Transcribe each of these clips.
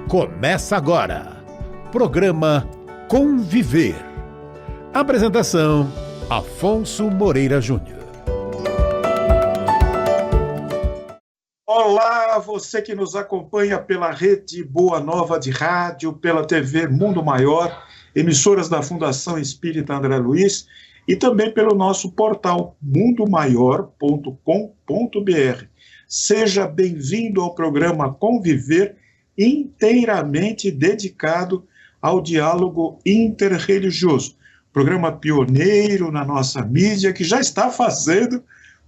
Começa agora, programa Conviver. Apresentação, Afonso Moreira Júnior. Olá, você que nos acompanha pela Rede Boa Nova de Rádio, pela TV Mundo Maior, emissoras da Fundação Espírita André Luiz e também pelo nosso portal mundomaior.com.br. Seja bem-vindo ao programa Conviver, inteiramente dedicado ao diálogo interreligioso. Programa pioneiro na nossa mídia, que já está fazendo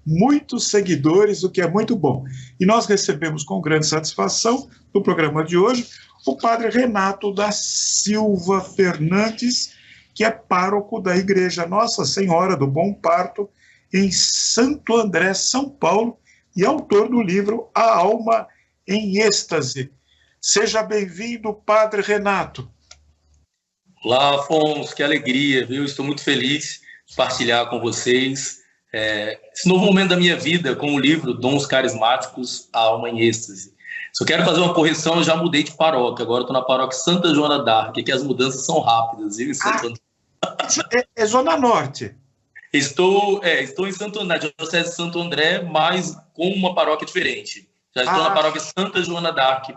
muitos seguidores, o que é muito bom. E nós recebemos com grande satisfação, no programa de hoje, o padre Renato da Silva Fernandes, que é pároco da Igreja Nossa Senhora do Bom Parto, em Santo André, São Paulo, e autor do livro A Alma em Êxtase. Seja bem-vindo, Padre Renato. Olá, Afonso, que alegria, viu? Estou muito feliz de partilhar com vocês esse novo momento da minha vida com o livro Dons Carismáticos, A Alma em Êxtase. Só quero fazer uma correção, eu já mudei de paróquia, agora estou na paróquia Santa Joana d'Arc, que as mudanças são rápidas, viu? É Zona Norte. Estou em Santo André, diocese de Santo André, mas com uma paróquia diferente. Já estou na paróquia Santa Joana d'Arc.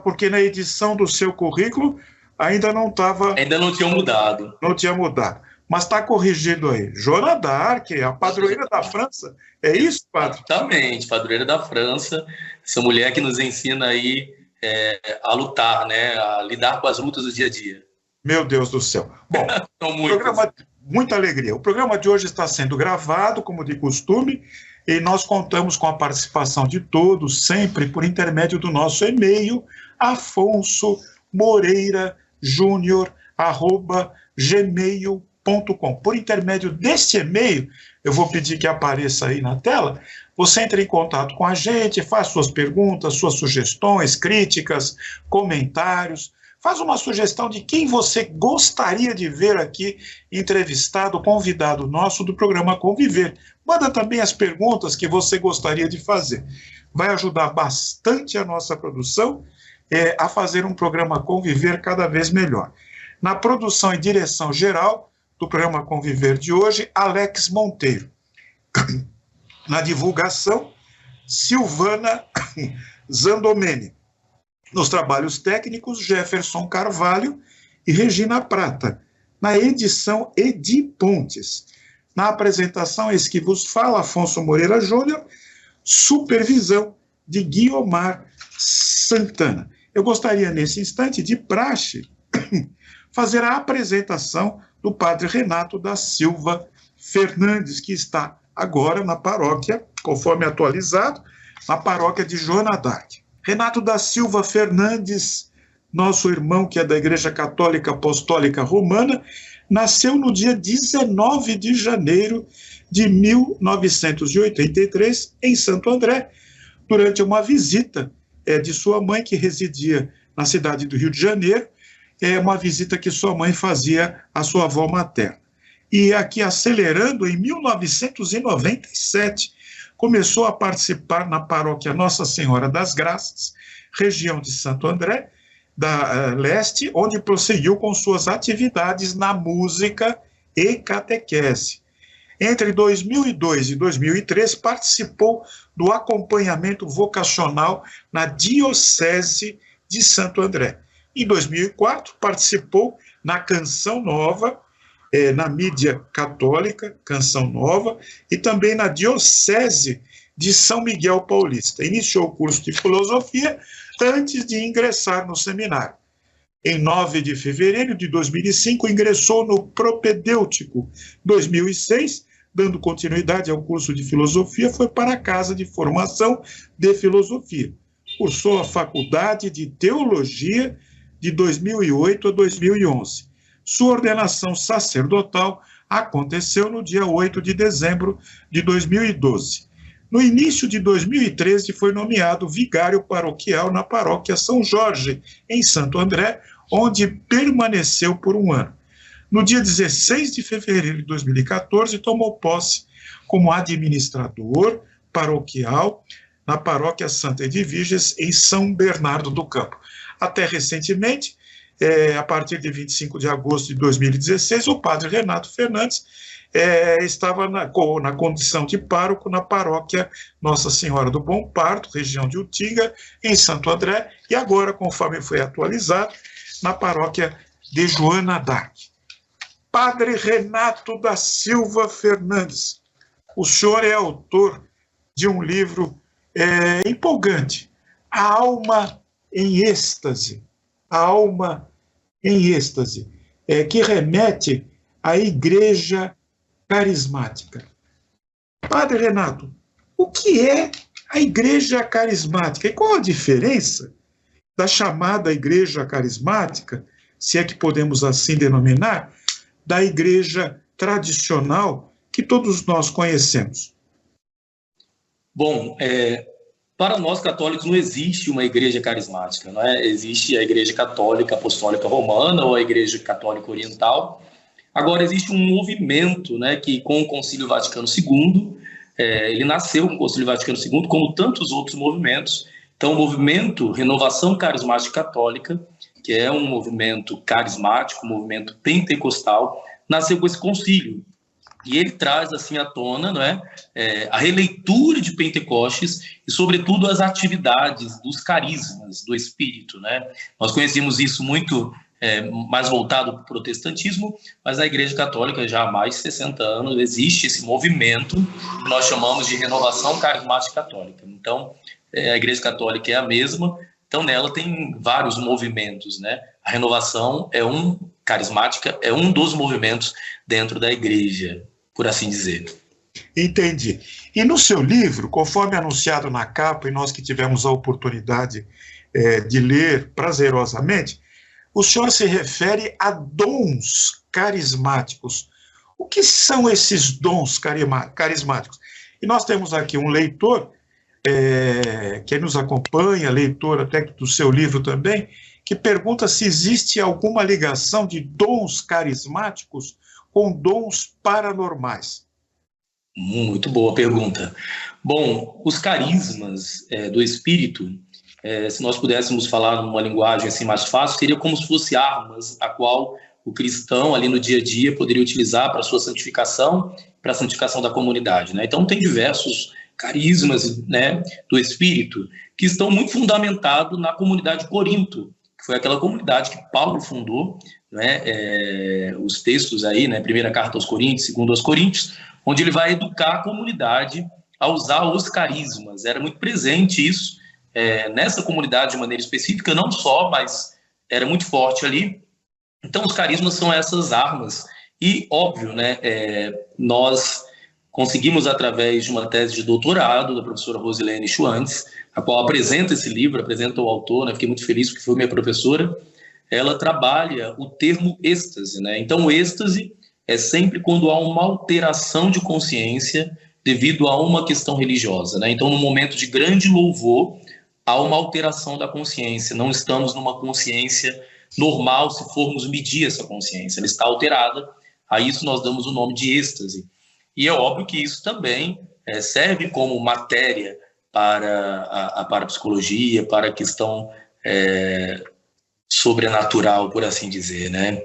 Porque na edição do seu currículo ainda não estava... Ainda não tinha mudado. Não tinha mudado. Mas está corrigido aí. Joana d'Arc, a padroeira da França. É isso, padre? Exatamente, padroeira da França. Essa mulher que nos ensina aí a lutar, né? A lidar com as lutas do dia a dia. Meu Deus do céu. Bom, programa, muita alegria. O programa de hoje está sendo gravado, como de costume, e nós contamos com a participação de todos, sempre por intermédio do nosso e-mail, afonsomoreirajunior@gmail.com. Por intermédio deste e-mail, eu vou pedir que apareça aí na tela, você entre em contato com a gente, faz suas perguntas, suas sugestões, críticas, comentários, faz uma sugestão de quem você gostaria de ver aqui entrevistado, convidado nosso do programa Conviver. Manda também as perguntas que você gostaria de fazer. Vai ajudar bastante a nossa produção a fazer um programa Conviver cada vez melhor. Na produção e direção geral do programa Conviver de hoje, Alex Monteiro. Na divulgação, Silvana Zandomeni. Nos trabalhos técnicos, Jefferson Carvalho e Regina Prata. Na edição, Edi Pontes. Na apresentação, esse que vos fala, Afonso Moreira Júnior, supervisão de Guiomar Santana. Eu gostaria, nesse instante, de praxe, fazer a apresentação do padre Renato da Silva Fernandes, que está agora na paróquia, conforme atualizado, na paróquia de Joana d'Arc. Renato da Silva Fernandes, nosso irmão que é da Igreja Católica Apostólica Romana, nasceu no dia 19 de janeiro de 1983, em Santo André, durante uma visita de sua mãe, que residia na cidade do Rio de Janeiro, uma visita que sua mãe fazia à sua avó materna. E aqui, acelerando, em 1997, começou a participar na paróquia Nossa Senhora das Graças, região de Santo André, da Leste, onde prosseguiu com suas atividades na música e catequese. Entre 2002 e 2003, participou do acompanhamento vocacional na Diocese de Santo André. Em 2004, participou na Canção Nova, na mídia católica, Canção Nova, e também na Diocese de São Miguel Paulista. Iniciou o curso de filosofia antes de ingressar no seminário. Em 9 de fevereiro de 2005, ingressou no Propedêutico. 2006, dando continuidade ao curso de filosofia, foi para a Casa de Formação de Filosofia. Cursou a Faculdade de Teologia de 2008 a 2011. Sua ordenação sacerdotal aconteceu no dia 8 de dezembro de 2012. No início de 2013, foi nomeado vigário paroquial na paróquia São Jorge, em Santo André, onde permaneceu por um ano. No dia 16 de fevereiro de 2014, tomou posse como administrador paroquial na paróquia Santa Edviges, em São Bernardo do Campo. Até recentemente, a partir de 25 de agosto de 2016, o padre Renato Fernandes estava na condição de pároco na paróquia Nossa Senhora do Bom Parto, região de Utinga, em Santo André, e agora, conforme foi atualizado, na paróquia de Joana d'Arc. Padre Renato da Silva Fernandes, o senhor é autor de um livro empolgante, A Alma em Êxtase, A Alma em Êxtase, que remete à Igreja Carismática. Padre Renato, o que é a Igreja Carismática e qual a diferença da chamada Igreja Carismática, se é que podemos assim denominar, da Igreja tradicional que todos nós conhecemos? Bom, para nós católicos não existe uma igreja carismática, não é? Existe a Igreja Católica Apostólica Romana ou a Igreja Católica Oriental. Agora, existe um movimento, né, que com o Concílio Vaticano II, ele nasceu com o Concílio Vaticano II, como tantos outros movimentos. Então, o movimento Renovação Carismática Católica, que é um movimento carismático, um movimento pentecostal, nasceu com esse concílio. E ele traz assim à tona, não é, a releitura de Pentecostes e, sobretudo, as atividades dos carismas do Espírito, né? Nós conhecemos isso muito mais voltado para o protestantismo, mas na Igreja Católica já há mais de 60 anos existe esse movimento que nós chamamos de Renovação Carismática Católica. Então, a Igreja Católica é a mesma, então nela tem vários movimentos, né? A renovação carismática é um dos movimentos dentro da Igreja, por assim dizer. Entendi. E no seu livro, conforme anunciado na capa, e nós que tivemos a oportunidade de ler prazerosamente, o senhor se refere a dons carismáticos. O que são esses dons carismáticos? E nós temos aqui um leitor que nos acompanha, leitor até do seu livro também, que pergunta se existe alguma ligação de dons carismáticos com dons paranormais. Muito boa pergunta. Bom, os carismas do Espírito, se nós pudéssemos falar numa linguagem assim mais fácil, seria como se fossem armas a qual o cristão ali no dia a dia poderia utilizar para a sua santificação, para a santificação da comunidade, né? Então tem diversos carismas, né, do Espírito que estão muito fundamentados na comunidade de Corinto, que foi aquela comunidade que Paulo fundou, né, os textos aí, né, primeira carta aos Coríntios, segunda aos Coríntios, onde ele vai educar a comunidade a usar os carismas. Era muito presente isso nessa comunidade de maneira específica, não só, mas era muito forte ali. Então, os carismas são essas armas. E, óbvio, né, nós conseguimos, através de uma tese de doutorado da professora Rosilene Schwantz, a qual apresenta esse livro, apresenta o autor, né, fiquei muito feliz porque foi minha professora, ela trabalha o termo êxtase, né? Então, o êxtase é sempre quando há uma alteração de consciência devido a uma questão religiosa, né? Então, no momento de grande louvor, há uma alteração da consciência. Não estamos numa consciência normal se formos medir essa consciência. Ela está alterada. A isso nós damos o nome de êxtase. E é óbvio que isso também serve como matéria para a parapsicologia, para a questão sobrenatural, por assim dizer, né?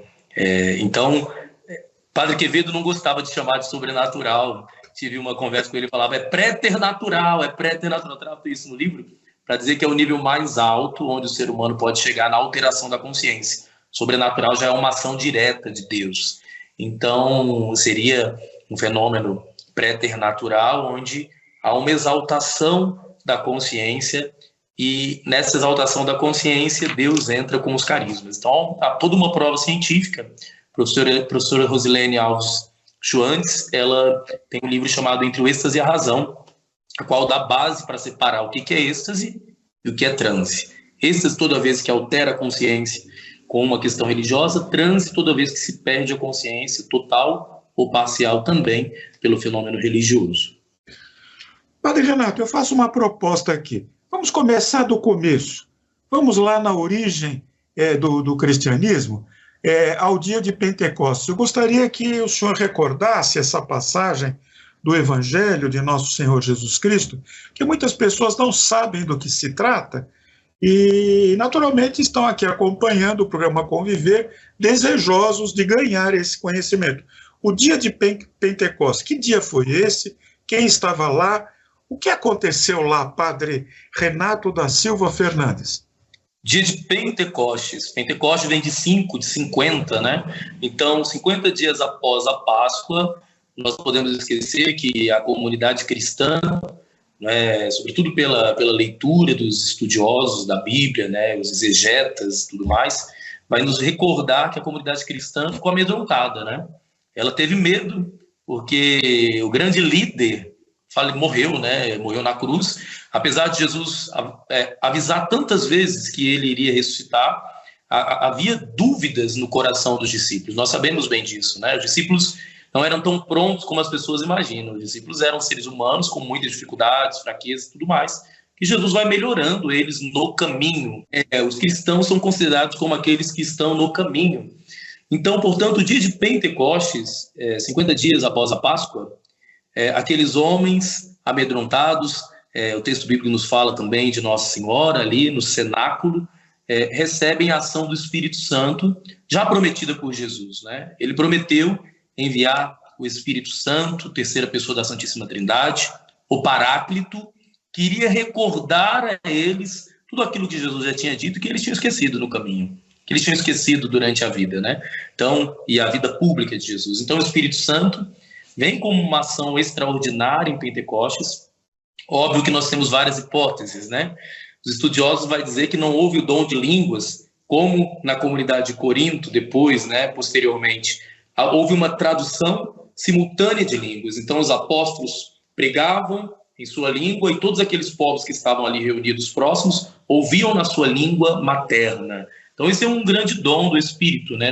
Então, Padre Quevedo não gostava de chamar de sobrenatural. Tive uma conversa com ele e falava, é preternatural. Trato isso no livro para dizer que é o nível mais alto onde o ser humano pode chegar na alteração da consciência. Sobrenatural já é uma ação direta de Deus. Então, seria um fenômeno preternatural onde há uma exaltação da consciência e nessa exaltação da consciência Deus entra com os carismas. Então, há toda uma prova científica. A professora Rosilene Alves Schwantz, ela tem um livro chamado Entre o Êxtase e a Razão, a qual dá base para separar o que é êxtase e o que é transe. Êxtase toda vez que altera a consciência com uma questão religiosa, transe toda vez que se perde a consciência total ou parcial também pelo fenômeno religioso. Padre Renato, eu faço uma proposta aqui. Vamos começar do começo. Vamos lá na origem do cristianismo, ao dia de Pentecostes. Eu gostaria que o senhor recordasse essa passagem do Evangelho de Nosso Senhor Jesus Cristo, que muitas pessoas não sabem do que se trata e, naturalmente, estão aqui acompanhando o programa Conviver, desejosos de ganhar esse conhecimento. O dia de Pentecostes, que dia foi esse? Quem estava lá? O que aconteceu lá, Padre Renato da Silva Fernandes? Dia de Pentecostes. Pentecostes vem de 50, né? Então, 50 dias após a Páscoa, nós podemos esquecer que a comunidade cristã, né, sobretudo pela leitura dos estudiosos da Bíblia, né, os exegetas e tudo mais, vai nos recordar que a comunidade cristã ficou amedrontada, né? Ela teve medo, porque o grande líder morreu, né? Morreu na cruz. Apesar de Jesus avisar tantas vezes que ele iria ressuscitar, havia dúvidas no coração dos discípulos. Nós sabemos bem disso, né? Os discípulos não eram tão prontos como as pessoas imaginam. Os discípulos eram seres humanos com muitas dificuldades, fraquezas e tudo mais, que Jesus vai melhorando eles no caminho. Os cristãos são considerados como aqueles que estão no caminho. Então, portanto, o dia de Pentecostes, 50 dias após a Páscoa, aqueles homens amedrontados, o texto bíblico nos fala também de Nossa Senhora ali no cenáculo, recebem a ação do Espírito Santo, já prometida por Jesus, né? Ele prometeu enviar o Espírito Santo, terceira pessoa da Santíssima Trindade, o Paráclito, que iria recordar a eles tudo aquilo que Jesus já tinha dito e que eles tinham esquecido no caminho, que eles tinham esquecido durante a vida, né? Então, e a vida pública de Jesus. Então, o Espírito Santo vem como uma ação extraordinária em Pentecostes. Óbvio que nós temos várias hipóteses, né? Os estudiosos vão dizer que não houve o dom de línguas, como na comunidade de Corinto, depois, né, posteriormente, houve uma tradução simultânea de línguas. Então, os apóstolos pregavam em sua língua e todos aqueles povos que estavam ali reunidos próximos ouviam na sua língua materna. Então, esse é um grande dom do Espírito, né?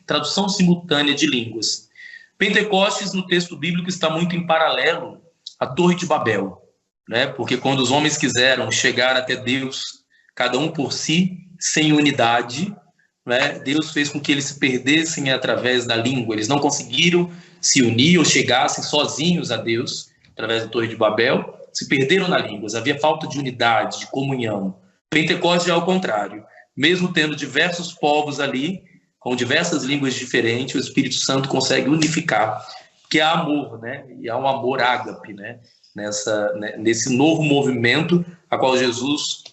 Tradução simultânea de línguas. Pentecostes, no texto bíblico, está muito em paralelo à Torre de Babel, né? Porque quando os homens quiseram chegar até Deus, cada um por si, sem unidade, né? Deus fez com que eles se perdessem através da língua. Eles não conseguiram se unir ou chegassem sozinhos a Deus, através da Torre de Babel, se perderam na língua. Havia falta de unidade, de comunhão. Pentecostes é ao contrário. Mesmo tendo diversos povos ali, com diversas línguas diferentes, o Espírito Santo consegue unificar, que é amor, né? E há um amor ágape, né? Nesse novo movimento a qual Jesus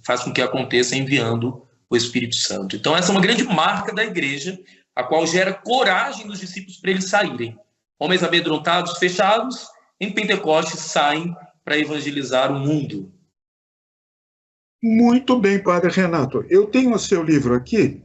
faz com que aconteça enviando o Espírito Santo. Então, essa é uma grande marca da igreja, a qual gera coragem nos discípulos para eles saírem. Homens amedrontados, fechados, em Pentecostes saem para evangelizar o mundo. Muito bem, Padre Renato. Eu tenho o seu livro aqui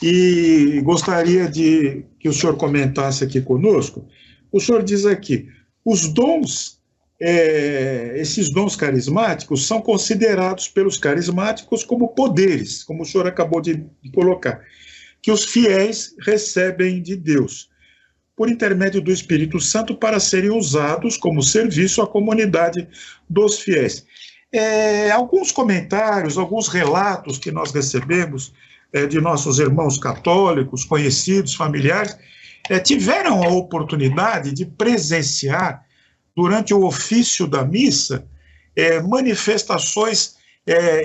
e gostaria que o senhor comentasse aqui conosco. O senhor diz aqui, os dons, esses dons carismáticos são considerados pelos carismáticos como poderes, como o senhor acabou de colocar, que os fiéis recebem de Deus, por intermédio do Espírito Santo, para serem usados como serviço à comunidade dos fiéis. Alguns comentários, alguns relatos que nós recebemos de nossos irmãos católicos, conhecidos, familiares, tiveram a oportunidade de presenciar, durante o ofício da missa, manifestações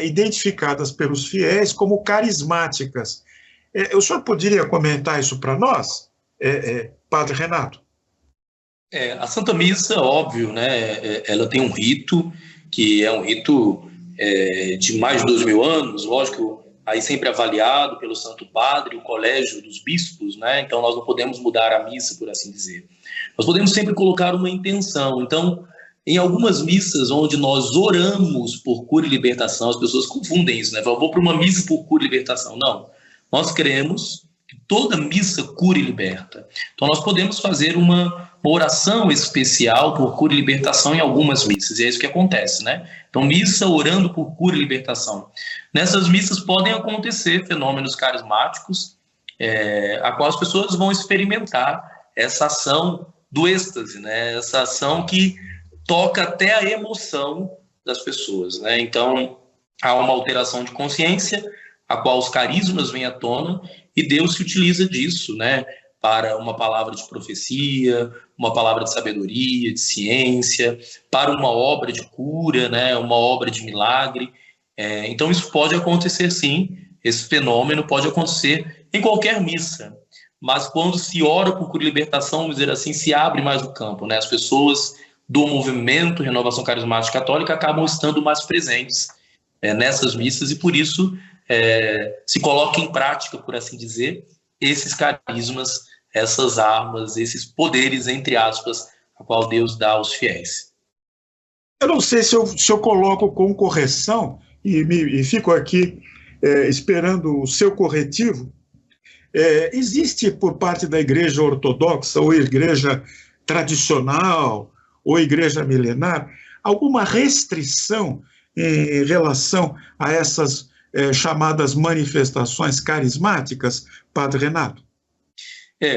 identificadas pelos fiéis como carismáticas. O senhor poderia comentar isso para nós, Padre Renato? A Santa Missa, óbvio, né, ela tem um rito, que é um rito de mais de 2000 anos, lógico, aí sempre avaliado pelo Santo Padre, o Colégio dos Bispos, né? Então nós não podemos mudar a missa, por assim dizer. Nós podemos sempre colocar uma intenção. Então, em algumas missas onde nós oramos por cura e libertação, as pessoas confundem isso, né? Falam, vou para uma missa por cura e libertação. Não, nós cremos que toda missa cura e liberta. Então nós podemos fazer uma oração especial por cura e libertação em algumas missas, e é isso que acontece, né? Então, missa orando por cura e libertação. Nessas missas podem acontecer fenômenos carismáticos, a qual as pessoas vão experimentar essa ação do êxtase, né? Essa ação que toca até a emoção das pessoas, né? Então, há uma alteração de consciência, a qual os carismas vêm à tona, e Deus se utiliza disso, né? Para uma palavra de profecia, uma palavra de sabedoria, de ciência, para uma obra de cura, né? Uma obra de milagre. Então, isso pode acontecer, sim. Esse fenômeno pode acontecer em qualquer missa. Mas quando se ora por cura e libertação, vamos dizer assim, se abre mais o campo, né? As pessoas do movimento Renovação Carismática Católica acabam estando mais presentes nessas missas, e por isso se coloca em prática, por assim dizer, esses carismas, essas armas, esses poderes, entre aspas, a qual Deus dá aos fiéis. Eu não sei se eu coloco com correção e fico aqui esperando o seu corretivo. Existe por parte da Igreja Ortodoxa ou Igreja Tradicional ou Igreja Milenar alguma restrição em relação a essas chamadas manifestações carismáticas, Padre Renato?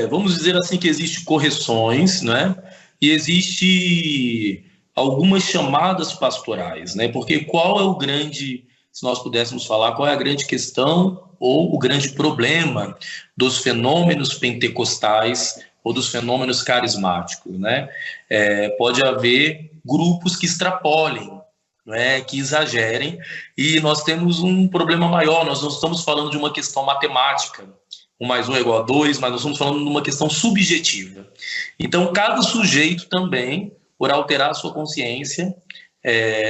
Vamos dizer assim que existem correções, né? E existe algumas chamadas pastorais, né? Porque qual é o grande, se nós pudéssemos falar, qual é a grande questão ou o grande problema dos fenômenos pentecostais ou dos fenômenos carismáticos, né? Pode haver grupos que extrapolem, né, que exagerem, e nós temos um problema maior. Nós não estamos falando de uma questão matemática, 1 mais 1 é igual a 2, mas nós estamos falando de uma questão subjetiva. Então, cada sujeito também, por alterar a sua consciência,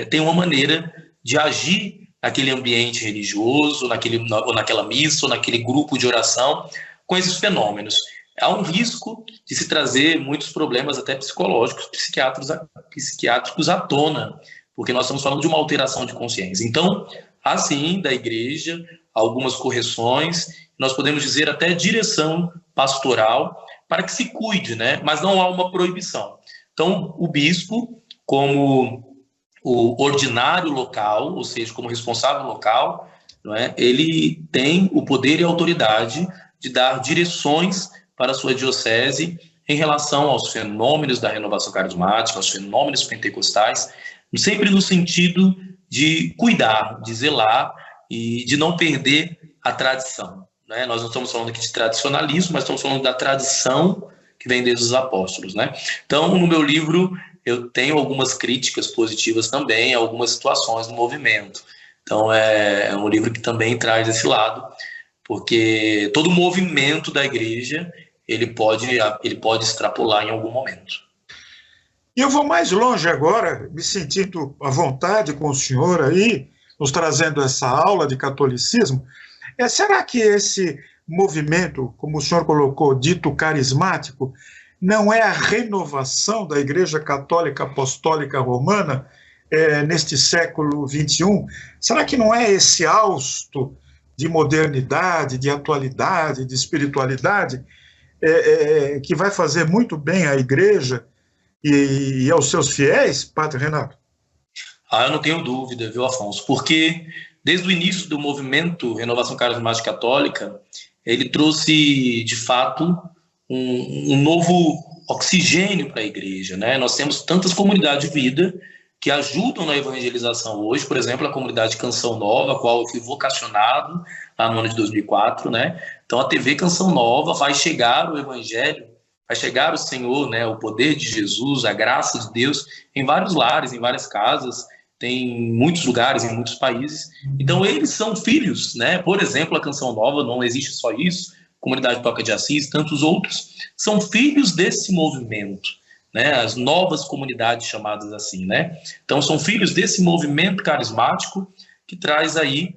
tem uma maneira de agir naquele ambiente religioso, ou naquela missa, ou naquele grupo de oração, com esses fenômenos. Há um risco de se trazer muitos problemas até psicológicos, psiquiátricos à tona, porque nós estamos falando de uma alteração de consciência. Então, há sim, da igreja, algumas correções, nós podemos dizer até direção pastoral, para que se cuide, né? Mas não há uma proibição. Então, o bispo, como o ordinário local, ou seja, como responsável local, não é? Ele tem o poder e a autoridade de dar direções para a sua diocese em relação aos fenômenos da renovação carismática, aos fenômenos pentecostais, sempre no sentido de cuidar, de zelar e de não perder a tradição, né? Nós não estamos falando aqui de tradicionalismo, mas estamos falando da tradição que vem desde os apóstolos, né? Então, no meu livro, eu tenho algumas críticas positivas também, algumas situações do movimento. Então, é um livro que também traz esse lado, porque todo movimento da igreja, ele pode extrapolar em algum momento. E eu vou mais longe agora, me sentindo à vontade com o senhor aí, nos trazendo essa aula de catolicismo. Será que esse movimento, como o senhor colocou, dito carismático, não é a renovação da Igreja Católica Apostólica Romana neste século XXI? Será que não é esse hausto de modernidade, de atualidade, de espiritualidade, que vai fazer muito bem à Igreja e aos seus fiéis, Padre Renato? Eu não tenho dúvida, viu, Afonso? Porque desde o início do movimento Renovação Carismática Católica, ele trouxe, de fato, um novo oxigênio para a igreja, né? Nós temos tantas comunidades de vida que ajudam na evangelização hoje, por exemplo, a comunidade Canção Nova, a qual eu fui vocacionado lá no ano de 2004, né? Então, a TV Canção Nova vai chegar o evangelho, vai chegar o Senhor, né? O poder de Jesus, a graça de Deus em vários lares, em várias casas, tem muitos lugares, em muitos países. Então, eles são filhos, né? Por exemplo, a Canção Nova, não existe só isso, Comunidade Toca de Assis, tantos outros, são filhos desse movimento, né? As novas comunidades chamadas assim, né? Então, são filhos desse movimento carismático que traz aí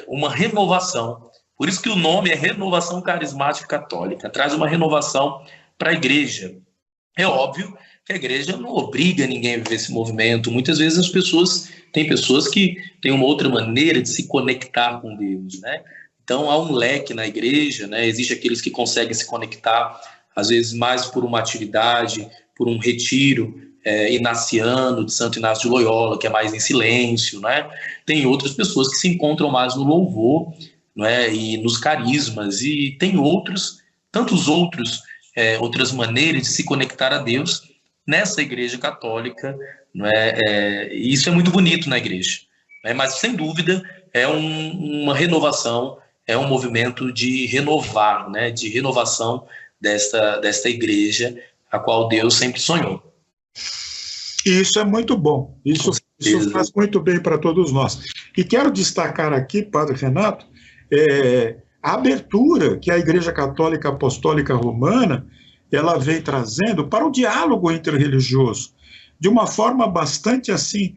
uma renovação. Por isso que o nome é Renovação Carismática Católica, traz uma renovação para a igreja. É óbvio que a igreja não obriga ninguém a viver esse movimento. Muitas vezes tem pessoas que têm uma outra maneira de se conectar com Deus, né? Então, há um leque na igreja, né? Existem aqueles que conseguem se conectar, às vezes, mais por uma atividade, por um retiro inaciano de Santo Inácio de Loyola, que é mais em silêncio, né? Tem outras pessoas que se encontram mais no louvor, né? E nos carismas, e tem tantas outras maneiras de se conectar a Deus, nessa igreja católica, não é? Isso é muito bonito na igreja, né? Mas, sem dúvida, é uma renovação, é um movimento de renovar, né? De renovação desta igreja, a qual Deus sempre sonhou. E isso é muito bom, isso faz muito bem para todos nós. E quero destacar aqui, Padre Renato, a abertura que a Igreja Católica Apostólica Romana ela vem trazendo para o diálogo interreligioso, de uma forma bastante assim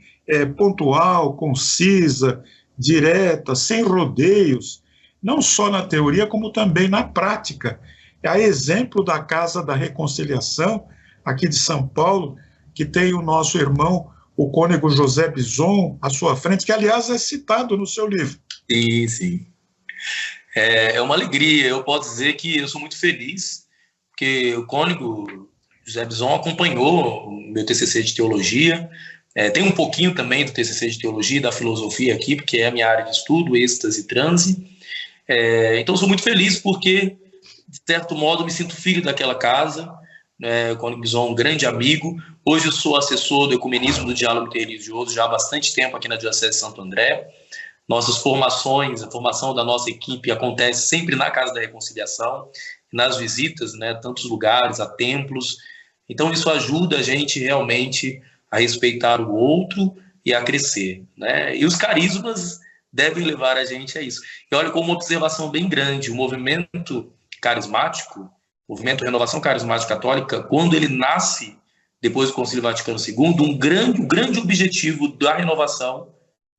pontual, concisa, direta, sem rodeios, não só na teoria, como também na prática. A exemplo da Casa da Reconciliação, aqui de São Paulo, que tem o nosso irmão, o cônego José Bison, à sua frente, que, aliás, é citado no seu livro. Sim, sim. É uma alegria. Eu posso dizer que eu sou muito feliz, porque o cônego José Bison acompanhou o meu TCC de teologia. Tem um pouquinho também do TCC de teologia e da filosofia aqui, porque é a minha área de estudo, êxtase e transe. Então, eu sou muito feliz porque, de certo modo, me sinto filho daquela casa. O cônego Bison é um grande amigo. Hoje eu sou assessor do ecumenismo do diálogo interreligioso já há bastante tempo aqui na Diocese de Santo André. Nossas formações, a formação da nossa equipe acontece sempre na Casa da Reconciliação, nas visitas, né, tantos lugares, a templos. Então isso ajuda a gente realmente a respeitar o outro e a crescer, né? E os carismas devem levar a gente a isso. E olha, com uma observação bem grande, o movimento carismático, o movimento Renovação Carismática Católica, quando ele nasce depois do Concílio Vaticano II, um grande objetivo da renovação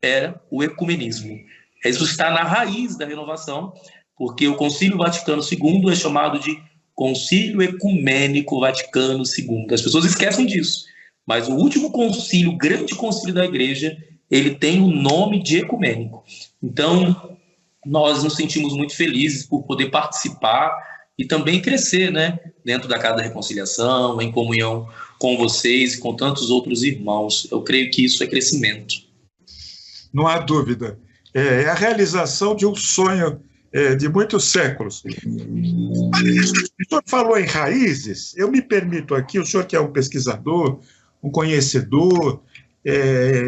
era o ecumenismo. Isso está na raiz da renovação, porque o Concílio Vaticano II é chamado de Concílio Ecumênico Vaticano II. As pessoas esquecem disso, mas o último concílio, o grande concílio da Igreja, ele tem o nome de ecumênico. Então, nós nos sentimos muito felizes por poder participar e também crescer, né, dentro da Casa da Reconciliação, em comunhão com vocês e com tantos outros irmãos. Eu creio que isso é crescimento. Não há dúvida. É a realização de um sonho de muitos séculos. O senhor falou em raízes, eu me permito aqui, o senhor que é um pesquisador, um conhecedor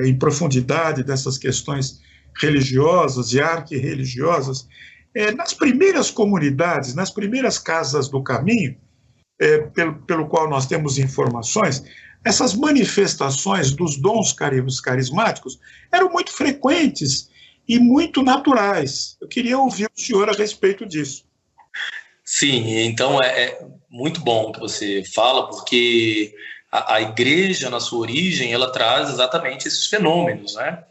em profundidade dessas questões religiosas e arquirreligiosas, nas primeiras comunidades, nas primeiras casas do caminho, pelo qual nós temos informações, essas manifestações dos dons carismáticos eram muito frequentes e muito naturais. Eu queria ouvir o senhor a respeito disso. Sim, então é muito bom que você fala, porque a igreja, na sua origem, ela traz exatamente esses fenômenos, né?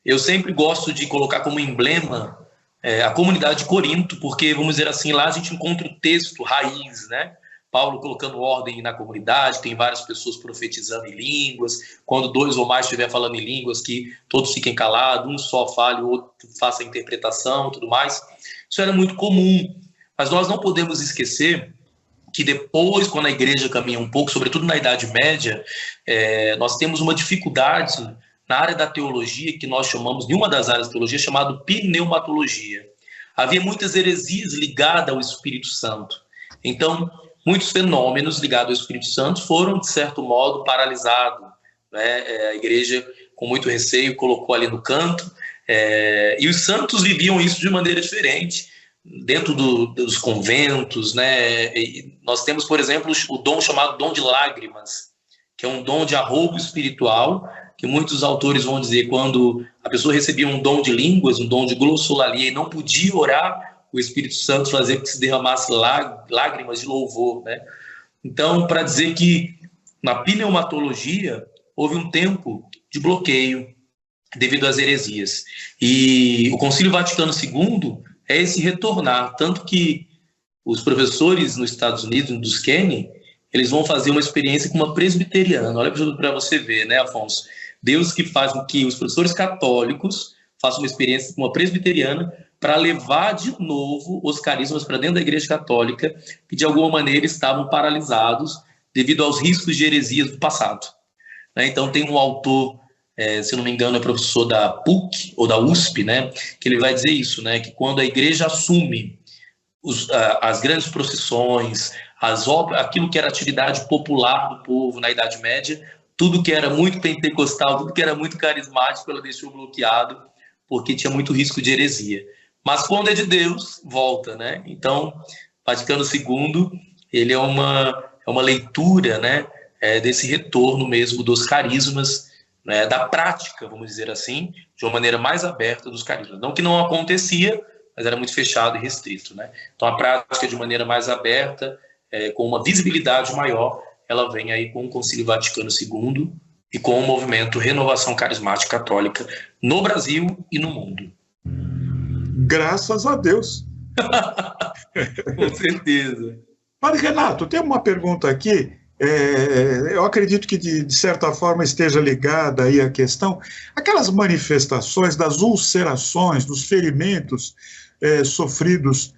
Eu sempre gosto de colocar como emblema a comunidade de Corinto, porque, vamos dizer assim, lá a gente encontra o texto raiz, né? Paulo colocando ordem na comunidade, tem várias pessoas profetizando em línguas, quando 2 ou mais estiver falando em línguas, que todos fiquem calados, um só fale, o outro faça a interpretação e tudo mais. Isso era muito comum, mas nós não podemos esquecer que depois, quando a igreja caminha um pouco, sobretudo na Idade Média, nós temos uma dificuldade na área da teologia, que nós chamamos, de uma das áreas da teologia, chamada pneumatologia. Havia muitas heresias ligadas ao Espírito Santo. Então, muitos fenômenos ligados ao Espírito Santo foram, de certo modo, paralisados, né? A igreja, com muito receio, colocou ali no canto, e os santos viviam isso de maneira diferente, dentro dos conventos, né? E nós temos, por exemplo, o dom chamado dom de lágrimas, que é um dom de arroubo espiritual, que muitos autores vão dizer quando a pessoa recebia um dom de línguas, um dom de glossolalia, e não podia orar, o Espírito Santo fazia que se derramasse lágrimas de louvor, né? Então, para dizer que na pneumatologia houve um tempo de bloqueio devido às heresias. E o Concílio Vaticano II é esse retornar, tanto que os professores nos Estados Unidos, dos Kenny, eles vão fazer uma experiência com uma presbiteriana. Olha para você ver, né, Afonso? Deus que faz com que os professores católicos façam uma experiência com uma presbiteriana para levar de novo os carismas para dentro da Igreja Católica, que de alguma maneira estavam paralisados devido aos riscos de heresias do passado. Então tem um autor, se não me engano é professor da PUC ou da USP, né, que ele vai dizer isso, né, que quando a Igreja assume as grandes procissões, aquilo que era atividade popular do povo na Idade Média, tudo que era muito pentecostal, tudo que era muito carismático, ela deixou bloqueado, porque tinha muito risco de heresia. Mas quando é de Deus, volta, né? Então, Vaticano II, ele é uma leitura, né, desse retorno mesmo dos carismas, né, da prática, vamos dizer assim, de uma maneira mais aberta dos carismas. Não que não acontecia, mas era muito fechado e restrito, né? Então, a prática de maneira mais aberta, com uma visibilidade maior, ela vem aí com o Concílio Vaticano II e com o movimento Renovação Carismática Católica no Brasil e no mundo. Graças a Deus. Com certeza. Padre Renato, tem uma pergunta aqui, eu acredito que de certa forma esteja ligada aí à questão, aquelas manifestações das ulcerações, dos ferimentos sofridos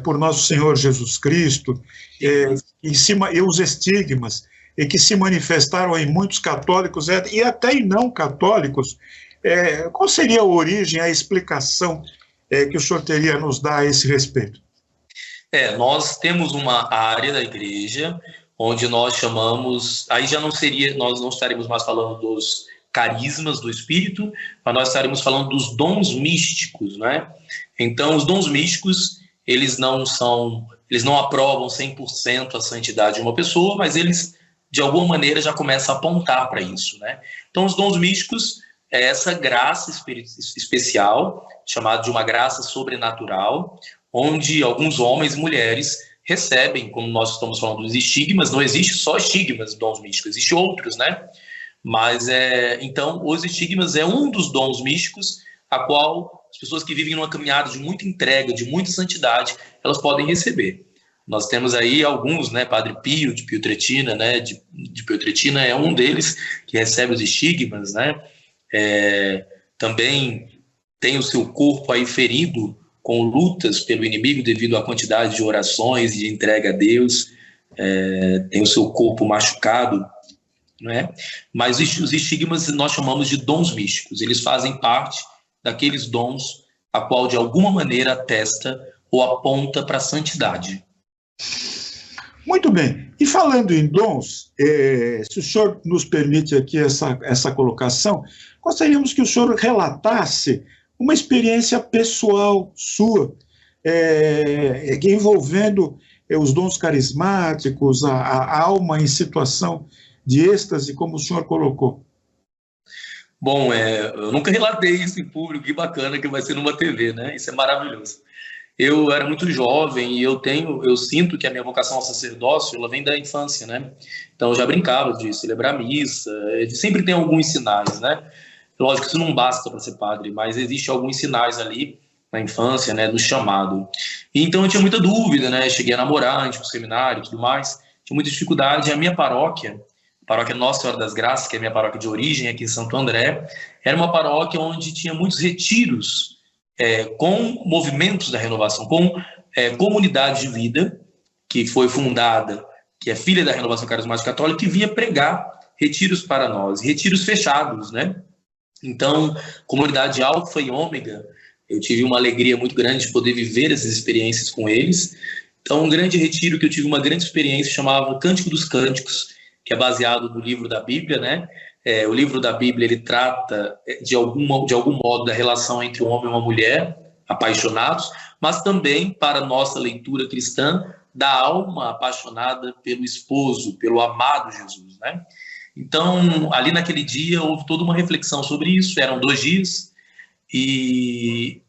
por nosso Senhor Jesus Cristo, e os estigmas, e que se manifestaram em muitos católicos e até em não católicos, qual seria a origem, a explicação que o senhor teria a nos dar a esse respeito? Nós temos uma área da igreja onde nós chamamos, aí já não seria, nós não estaremos mais falando dos carismas do Espírito, mas nós estaremos falando dos dons místicos, né? Então, os dons místicos, eles não aprovam 100% a santidade de uma pessoa, mas eles, de alguma maneira, já começam a apontar para isso, né? Então, os dons místicos é essa graça especial, chamada de uma graça sobrenatural, onde alguns homens e mulheres recebem, como nós estamos falando dos estigmas, não existe só estigmas, dons místicos, existem outros, né? Mas, então, os estigmas é um dos dons místicos a qual as pessoas que vivem numa caminhada de muita entrega, de muita santidade, elas podem receber. Nós temos aí alguns, né? Padre Pio, de Piotrelcina, né? De Piotrelcina é um deles que recebe os estigmas, né? Também tem o seu corpo aí ferido com lutas pelo inimigo devido à quantidade de orações e de entrega a Deus, tem o seu corpo machucado, não é? Mas os estigmas nós chamamos de dons místicos, eles fazem parte daqueles dons a qual de alguma maneira atesta ou aponta para a santidade. Muito bem, e falando em dons, se o senhor nos permite aqui essa colocação, gostaríamos que o senhor relatasse uma experiência pessoal sua, envolvendo os dons carismáticos, a alma em situação de êxtase, como o senhor colocou. Bom, eu nunca relatei isso em público, que bacana que vai ser numa TV, né? Isso é maravilhoso. Eu era muito jovem e eu sinto que a minha vocação ao sacerdócio, ela vem da infância, né? Então eu já brincava de celebrar missa, sempre tem alguns sinais, né? Lógico que isso não basta para ser padre, mas existem alguns sinais ali na infância, né, do chamado. E então eu tinha muita dúvida, né? Cheguei a namorar antes do seminário e tudo mais, tinha muita dificuldade. A minha paróquia, a paróquia Nossa Senhora das Graças, que é a minha paróquia de origem aqui em Santo André, era uma paróquia onde tinha muitos retiros com movimentos da renovação, com comunidade de vida, que foi fundada, que é filha da Renovação Carismática Católica, que vinha pregar retiros para nós, retiros fechados, né? Então, comunidade Alfa e Ômega, eu tive uma alegria muito grande de poder viver essas experiências com eles. Então, um grande retiro que eu tive uma grande experiência chamava Cântico dos Cânticos, que é baseado no livro da Bíblia, né? O livro da Bíblia, ele trata de algum modo da relação entre um homem e uma mulher, apaixonados, mas também, para nossa leitura cristã, da alma apaixonada pelo esposo, pelo amado Jesus, né? Então, ali naquele dia, houve toda uma reflexão sobre isso. Eram 2 dias e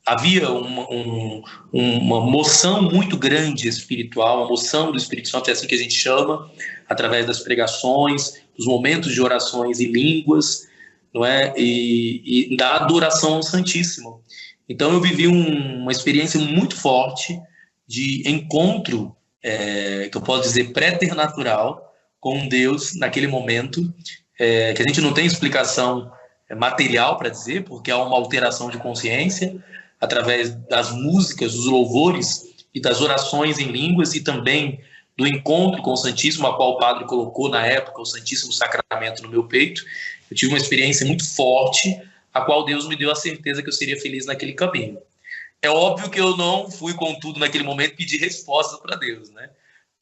havia uma moção muito grande espiritual, uma moção do Espírito Santo, é assim que a gente chama, através das pregações, dos momentos de orações em línguas, não é? E da adoração ao Santíssimo. Então, eu vivi uma experiência muito forte de encontro, que eu posso dizer, préternatural, com Deus naquele momento, que a gente não tem explicação material para dizer, porque há uma alteração de consciência através das músicas, dos louvores e das orações em línguas, e também do encontro com o Santíssimo, a qual o padre colocou na época o Santíssimo Sacramento no meu peito. Eu tive uma experiência muito forte, a qual Deus me deu a certeza que eu seria feliz naquele caminho. É óbvio que eu não fui, contudo, naquele momento, pedir respostas para Deus, né?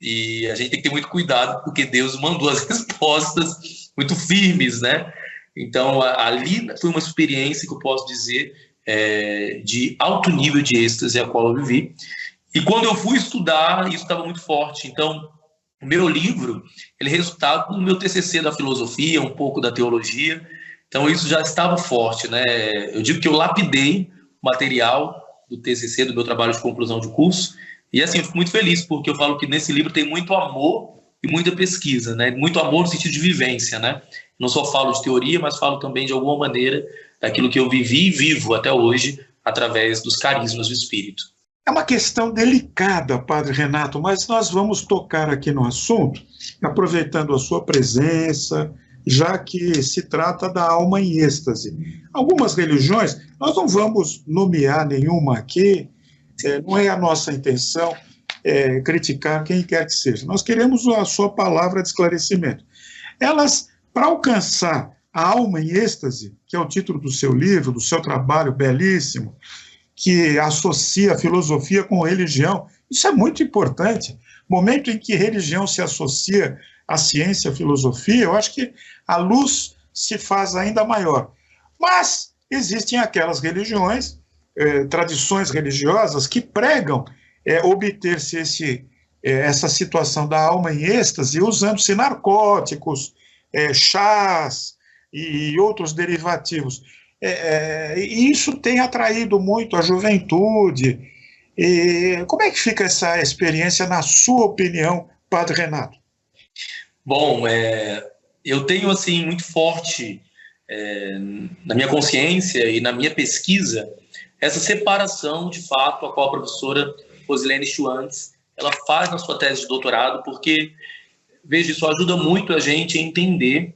E a gente tem que ter muito cuidado, porque Deus mandou as respostas muito firmes, né? Então, ali foi uma experiência que eu posso dizer de alto nível de êxtase a qual eu vivi. E quando eu fui estudar, isso estava muito forte. Então, o meu livro, ele é resultado do meu TCC da filosofia, um pouco da teologia. Então, isso já estava forte, né? Eu digo que eu lapidei o material do TCC, do meu trabalho de conclusão de curso. E, assim, eu fico muito feliz, porque eu falo que nesse livro tem muito amor e muita pesquisa, né? Muito amor no sentido de vivência, né? Não só falo de teoria, mas falo também, de alguma maneira, daquilo que eu vivi e vivo até hoje, através dos carismas do Espírito. É uma questão delicada, Padre Renato, mas nós vamos tocar aqui no assunto, aproveitando a sua presença, já que se trata da alma em êxtase. Algumas religiões, nós não vamos nomear nenhuma aqui, não é a nossa intenção criticar quem quer que seja. Nós queremos a sua palavra de esclarecimento. Elas, para alcançar a alma em êxtase, que é o título do seu livro, do seu trabalho belíssimo, que associa a filosofia com religião, isso é muito importante. Momento em que religião se associa à ciência, à filosofia, eu acho que a luz se faz ainda maior. Mas existem aquelas religiões, tradições religiosas que pregam obter-se essa situação da alma em êxtase usando-se narcóticos, chás e outros derivativos. E isso tem atraído muito a juventude. Como é que fica essa experiência, na sua opinião, Padre Renato? Bom, eu tenho assim muito forte na minha consciência e na minha pesquisa essa separação, de fato, a qual a professora Rosilene Schwantz ela faz na sua tese de doutorado, porque, veja, isso ajuda muito a gente a entender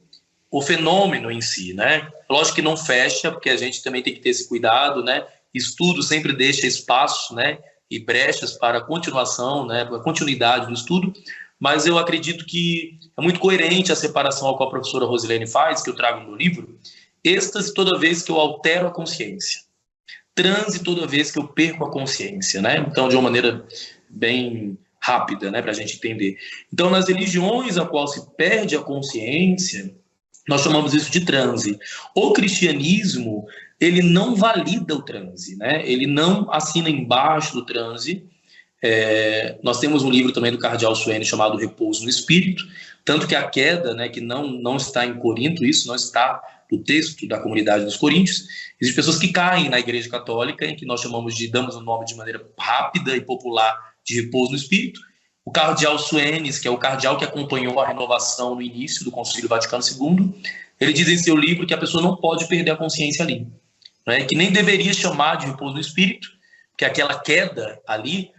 o fenômeno em si, né? Lógico que não fecha, porque a gente também tem que ter esse cuidado, né? Estudo sempre deixa espaço, né? E brechas para a continuação, né? Para a continuidade do estudo, mas eu acredito que é muito coerente a separação a qual a professora Rosilene faz, que eu trago no meu livro. Êxtase toda vez que eu altero a consciência. Transe toda vez que eu perco a consciência, né? Então, de uma maneira bem rápida, né? Para a gente entender. Então, nas religiões a qual se perde a consciência, nós chamamos isso de transe. O cristianismo, ele não valida o transe, né? Ele não assina embaixo do transe. Nós temos um livro também do cardeal Suene chamado Repouso no Espírito, tanto que a queda, né, que não está em Corinto, isso não está no texto da comunidade dos Coríntios. Existem pessoas que caem na Igreja Católica, em que nós damos o nome de maneira rápida e popular de Repouso no Espírito. O cardeal Suenes, que é o cardeal que acompanhou a renovação no início do Concílio Vaticano II, ele diz em seu livro que a pessoa não pode perder a consciência ali, né? Que nem deveria chamar de repouso no espírito, que aquela queda ali,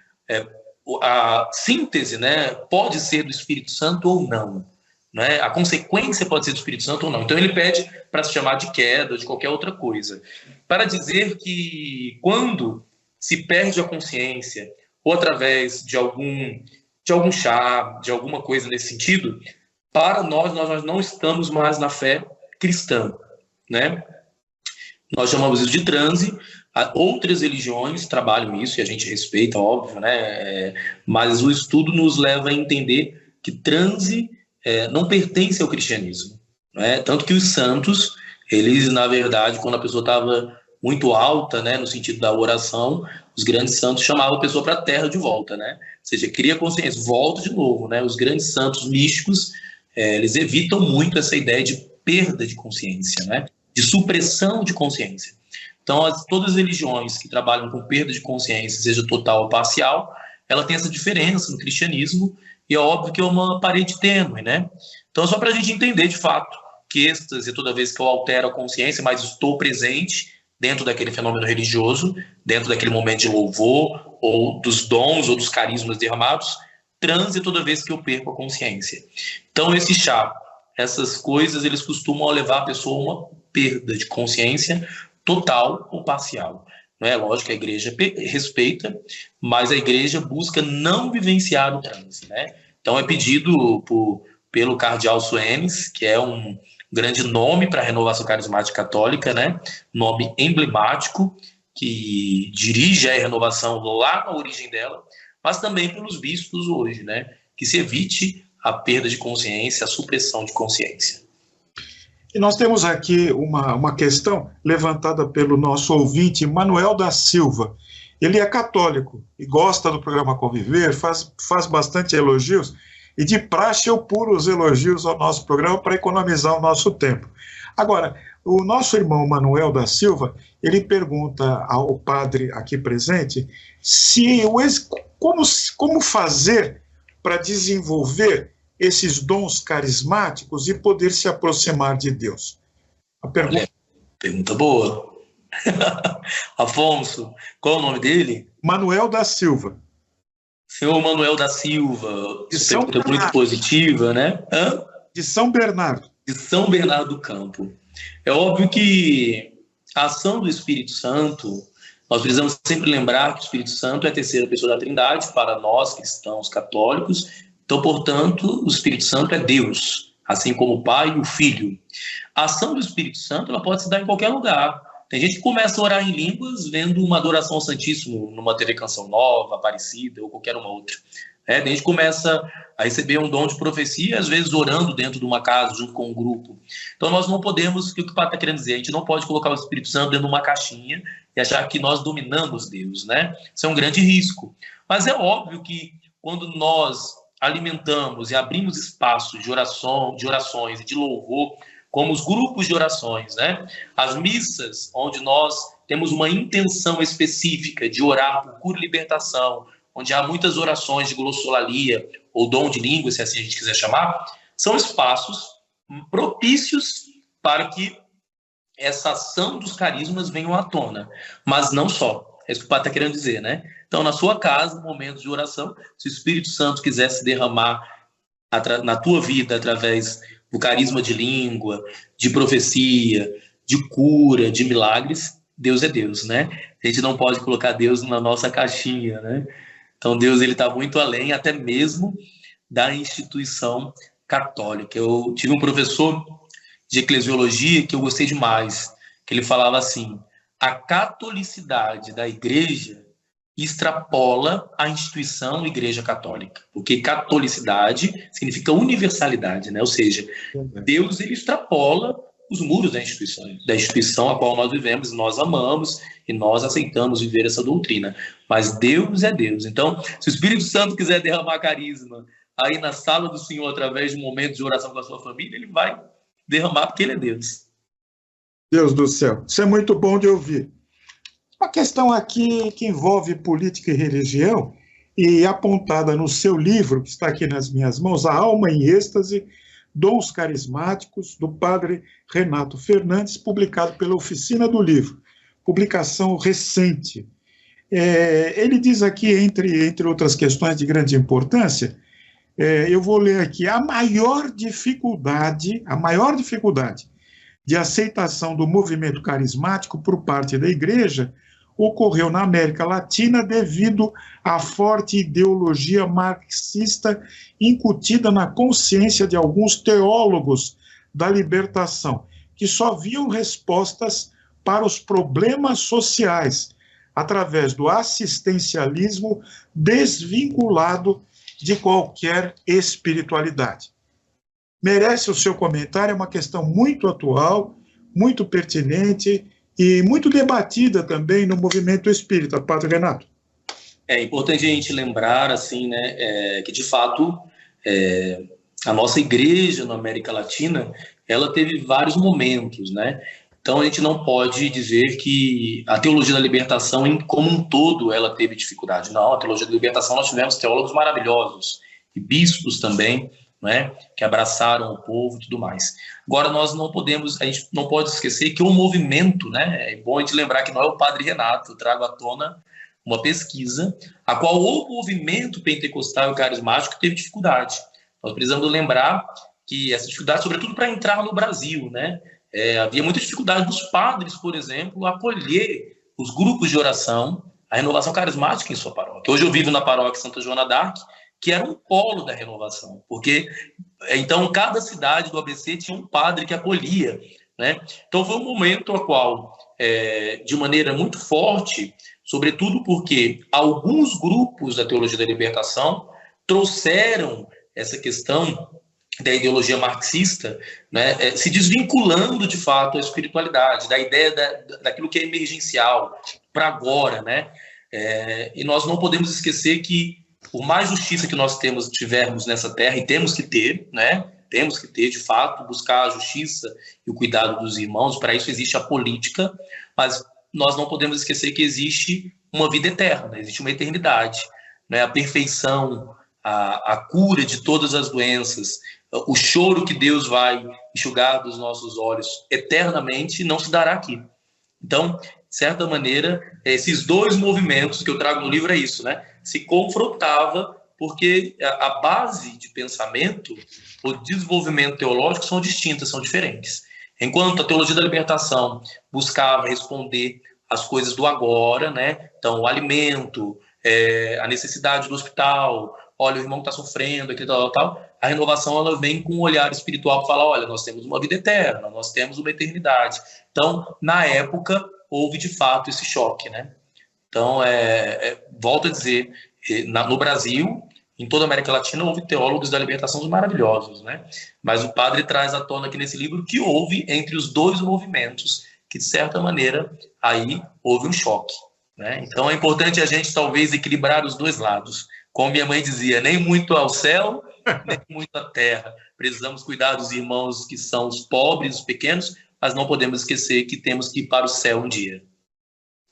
a síntese, né, pode ser do Espírito Santo ou não, né? A consequência pode ser do Espírito Santo ou não. Então ele pede para se chamar de queda ou de qualquer outra coisa, para dizer que quando se perde a consciência, ou através de algum chá, de alguma coisa nesse sentido, para nós não estamos mais na fé cristã, né? Nós chamamos isso de transe. Outras religiões trabalham isso e a gente respeita, óbvio, né? Mas o estudo nos leva a entender que transe não pertence ao cristianismo, né? Tanto que os santos, eles, na verdade, quando a pessoa estava muito alta, né, no sentido da oração, os grandes santos chamavam a pessoa para a terra de volta, né? Ou seja, cria consciência, volta de novo, né? Os grandes santos místicos, eles evitam muito essa ideia de perda de consciência, né? De supressão de consciência. Então, todas as religiões que trabalham com perda de consciência, seja total ou parcial, ela tem essa diferença no cristianismo, e é óbvio que é uma parede tênue, né? Então, só para a gente entender, de fato, que êxtase, toda vez que eu altero a consciência, mas estou presente dentro daquele fenômeno religioso, dentro daquele momento de louvor, ou dos dons, ou dos carismas derramados, transe toda vez que eu perco a consciência. Então, esse chá, essas coisas, eles costumam levar a pessoa a uma perda de consciência total ou parcial. Não é? Lógico que a igreja respeita, mas a igreja busca não vivenciar o transe, né? Então, é pedido pelo cardeal Suenes, que é um grande nome para a renovação carismática católica, né? Nome emblemático, que dirige a renovação lá na origem dela, mas também pelos bispos hoje, né? que se evite a perda de consciência, a supressão de consciência. E nós temos aqui uma questão levantada pelo nosso ouvinte, Manuel da Silva. Ele é católico e gosta do programa Conviver, faz bastante elogios, e de praxe eu puro os elogios ao nosso programa para economizar o nosso tempo. Agora, o nosso irmão Manuel da Silva, ele pergunta ao padre aqui presente como fazer para desenvolver esses dons carismáticos e poder se aproximar de Deus. A pergunta... Pergunta boa. Afonso, qual é o nome dele? Manuel da Silva. Senhor Manuel da Silva, pergunta muito positiva, né? De São Bernardo. De São Bernardo do Campo. É óbvio que a ação do Espírito Santo, nós precisamos sempre lembrar que o Espírito Santo é a terceira pessoa da Trindade para nós cristãos católicos. Então, portanto, o Espírito Santo é Deus, assim como o Pai e o Filho. A ação do Espírito Santo ela pode se dar em qualquer lugar. Tem gente que começa a orar em línguas vendo uma adoração ao Santíssimo numa TV Canção Nova, Aparecida ou qualquer uma outra. Tem gente que começa a receber um dom de profecia, às vezes orando dentro de uma casa, junto com um grupo. Então nós não podemos, o que o Padre está querendo dizer? A gente não pode colocar o Espírito Santo dentro de uma caixinha e achar que nós dominamos Deus, né? Isso é um grande risco. Mas é óbvio que quando nós alimentamos e abrimos espaços de orações e de louvor, como os grupos de orações, né? As missas, onde nós temos uma intenção específica de orar por cura e libertação, onde há muitas orações de glossolalia, ou dom de língua, se assim a gente quiser chamar, são espaços propícios para que essa ação dos carismas venham à tona. Mas não só. É isso que o Padre está querendo dizer, né? Então, na sua casa, momentos de oração, se o Espírito Santo quiser se derramar na tua vida através do carisma de língua, de profecia, de cura, de milagres, Deus é Deus, né? A gente não pode colocar Deus na nossa caixinha, né? Então, Deus está muito além, até mesmo da instituição católica. Eu tive um professor de eclesiologia que eu gostei demais, que ele falava assim: a catolicidade da igreja extrapola a instituição Igreja Católica, porque catolicidade significa universalidade, né? Ou seja, Deus ele extrapola os muros da instituição a qual nós vivemos, nós amamos e nós aceitamos viver essa doutrina. Mas Deus é Deus. Então, se o Espírito Santo quiser derramar carisma aí na sala do Senhor através de um momento de oração com a sua família, ele vai derramar porque ele é Deus. Deus do céu, isso é muito bom de ouvir. Uma questão aqui que envolve política e religião, e apontada no seu livro, que está aqui nas minhas mãos, A Alma em Êxtase, Dons Carismáticos, do padre Renato Fernandes, publicado pela Oficina do Livro, publicação recente. Ele diz aqui, entre outras questões de grande importância, eu vou ler aqui, a maior dificuldade de aceitação do movimento carismático por parte da Igreja ocorreu na América Latina devido à forte ideologia marxista incutida na consciência de alguns teólogos da libertação, que só viam respostas para os problemas sociais através do assistencialismo desvinculado de qualquer espiritualidade. Merece o seu comentário, é uma questão muito atual, muito pertinente e muito debatida também no movimento espírita, Padre Renato. É importante a gente lembrar, assim, né, que de fato a nossa igreja na América Latina, ela teve vários momentos, né? Então a gente não pode dizer que a teologia da libertação como um todo ela teve dificuldade. Não, a teologia da libertação nós tivemos teólogos maravilhosos e bispos também, né, que abraçaram o povo e tudo mais. Agora, a gente não pode esquecer que o movimento, né, é bom a gente lembrar que não é o Padre Renato, eu trago à tona uma pesquisa, a qual o movimento pentecostal e carismático teve dificuldade. Nós precisamos lembrar que essa dificuldade, sobretudo para entrar no Brasil, né, havia muita dificuldade dos padres, por exemplo, acolher os grupos de oração, a renovação carismática em sua paróquia. Hoje eu vivo na paróquia Santa Joana d'Arc, que era um polo da renovação, porque então cada cidade do ABC tinha um padre que acolhia, né? Então foi um momento a qual, de maneira muito forte, sobretudo porque alguns grupos da teologia da libertação trouxeram essa questão da ideologia marxista, né, se desvinculando de fato a espiritualidade, da ideia daquilo que é emergencial para agora, né? E nós não podemos esquecer que, por mais justiça que nós tivermos nessa terra, e temos que ter, né? Temos que ter, de fato, buscar a justiça e o cuidado dos irmãos. Para isso existe a política, mas nós não podemos esquecer que existe uma vida eterna, existe uma eternidade, né? A perfeição, a cura de todas as doenças, o choro que Deus vai enxugar dos nossos olhos eternamente não se dará aqui. Então, de certa maneira, esses dois movimentos que eu trago no livro é isso, né? Se confrontava, porque a base de pensamento, o desenvolvimento teológico são distintas, são diferentes. Enquanto a teologia da libertação buscava responder às coisas do agora, né? Então, o alimento, a necessidade do hospital, olha, o irmão está sofrendo, aquilo, tal. A renovação, ela vem com um olhar espiritual para falar, olha, nós temos uma vida eterna, nós temos uma eternidade. Então, na época, houve de fato esse choque, né? Então, volto a dizer, no Brasil, em toda a América Latina, houve teólogos da libertação maravilhosos, né? Mas o padre traz à tona aqui nesse livro que houve entre os dois movimentos, que de certa maneira, aí houve um choque, né? Então, é importante a gente, talvez, equilibrar os dois lados. Como minha mãe dizia, nem muito ao céu, nem muito à terra. Precisamos cuidar dos irmãos que são os pobres, os pequenos, mas não podemos esquecer que temos que ir para o céu um dia.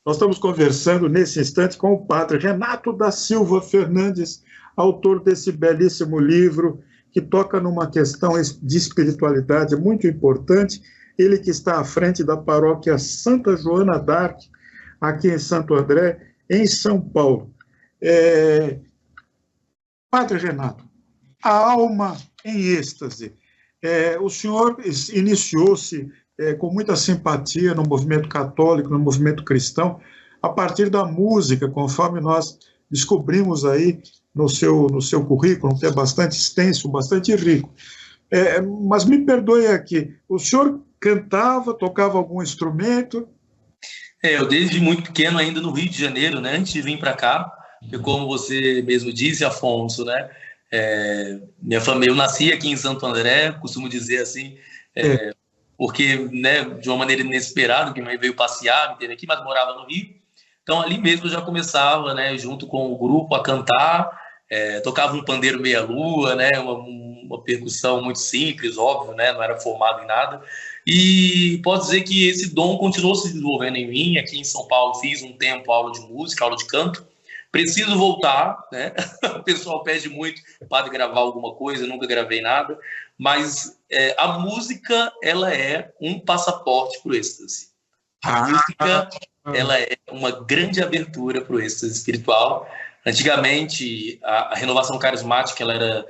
Nós estamos conversando nesse instante com o padre Renato da Silva Fernandes, autor desse belíssimo livro, que toca numa questão de espiritualidade muito importante. Ele que está à frente da paróquia Santa Joana d'Arc, aqui em Santo André, em São Paulo. Padre Renato, a alma em êxtase. O senhor iniciou-se com muita simpatia no movimento católico, no movimento cristão, a partir da música, conforme nós descobrimos aí no seu currículo, que é bastante extenso, bastante rico. Mas me perdoe aqui, o senhor cantava, tocava algum instrumento? Eu desde muito pequeno, ainda no Rio de Janeiro, né, antes de vir para cá, e como você mesmo disse, Afonso, né, minha família, eu nasci aqui em Santo André, costumo dizer assim, porque, né, de uma maneira inesperada, que minha mãe veio passear, me teve aqui, mas morava no Rio. Então, ali mesmo eu já começava, né, junto com o grupo, a cantar, tocava um pandeiro meia-lua, né, uma percussão muito simples, óbvio, né, não era formado em nada. E posso dizer que esse dom continuou se desenvolvendo em mim. Aqui em São Paulo fiz um tempo aula de música, aula de canto. Preciso voltar, né? O pessoal pede muito para gravar alguma coisa, eu nunca gravei nada, mas a música, ela é um passaporte para o êxtase. A música, ela é uma grande abertura para o êxtase espiritual. Antigamente, a renovação carismática, ela era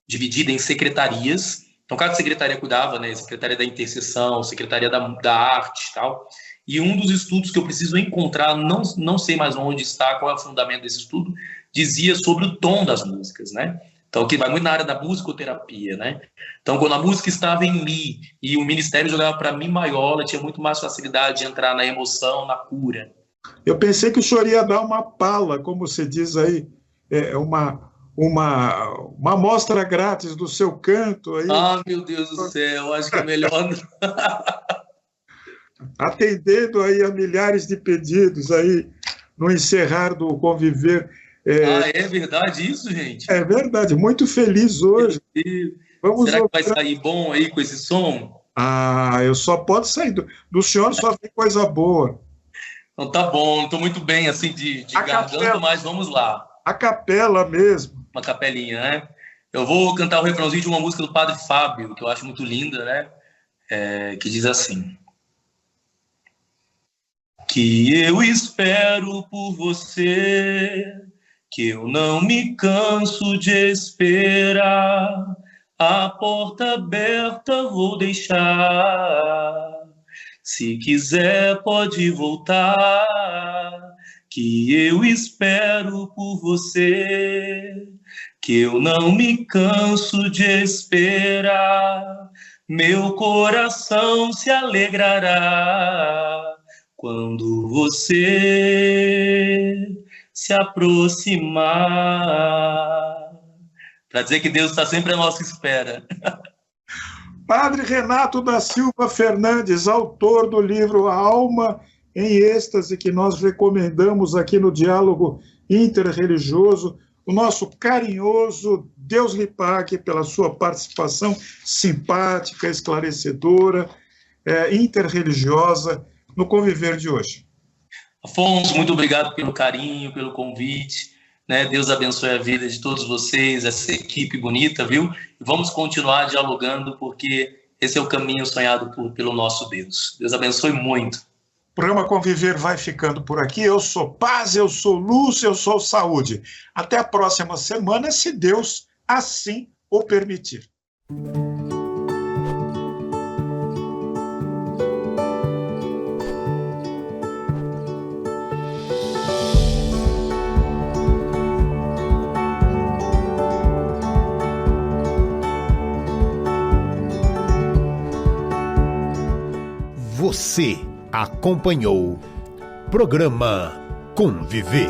dividida em secretarias. Então, cada secretaria cuidava, né? Secretaria da intercessão, secretaria da arte e tal. E um dos estudos que eu preciso encontrar, não sei mais onde está, qual é o fundamento desse estudo, dizia sobre o tom das músicas, né? Então, que vai muito na área da musicoterapia, né? Então, quando a música estava em Mi e o ministério jogava para Mi maior, ela tinha muito mais facilidade de entrar na emoção, na cura. Eu pensei que o senhor ia dar uma pala, como você diz aí, uma amostra grátis do seu canto aí. Ah, meu Deus do céu, acho que é melhor não. Atendendo aí a milhares de pedidos aí no encerrar do Conviver. É verdade isso, gente? É verdade, muito feliz hoje. Será que vai sair bom aí com esse som? Eu só posso sair do senhor, só vem coisa boa. Então tá bom, estou muito bem assim de garganta, capela, mas vamos lá. A capela mesmo. Uma capelinha, né? Eu vou cantar o refrãozinho de uma música do Padre Fábio, que eu acho muito linda, né? Que diz assim: que eu espero por você, que eu não me canso de esperar, a porta aberta vou deixar, se quiser pode voltar, que eu espero por você, que eu não me canso de esperar, meu coração se alegrará quando você se aproximar. para dizer que Deus está sempre à nossa espera. Padre Renato da Silva Fernandes, autor do livro A Alma em Êxtase, que nós recomendamos aqui no Diálogo Interreligioso. O nosso carinhoso Deus lhe pague pela sua participação simpática, esclarecedora, interreligiosa no Conviver de hoje. Afonso, muito obrigado pelo carinho, pelo convite. Né? Deus abençoe a vida de todos vocês, essa equipe bonita, viu? E vamos continuar dialogando, porque esse é o caminho sonhado pelo nosso Deus. Deus abençoe muito. O programa Conviver vai ficando por aqui. Eu sou paz, eu sou luz, eu sou saúde. Até a próxima semana, se Deus assim o permitir. Você acompanhou Programa Conviver.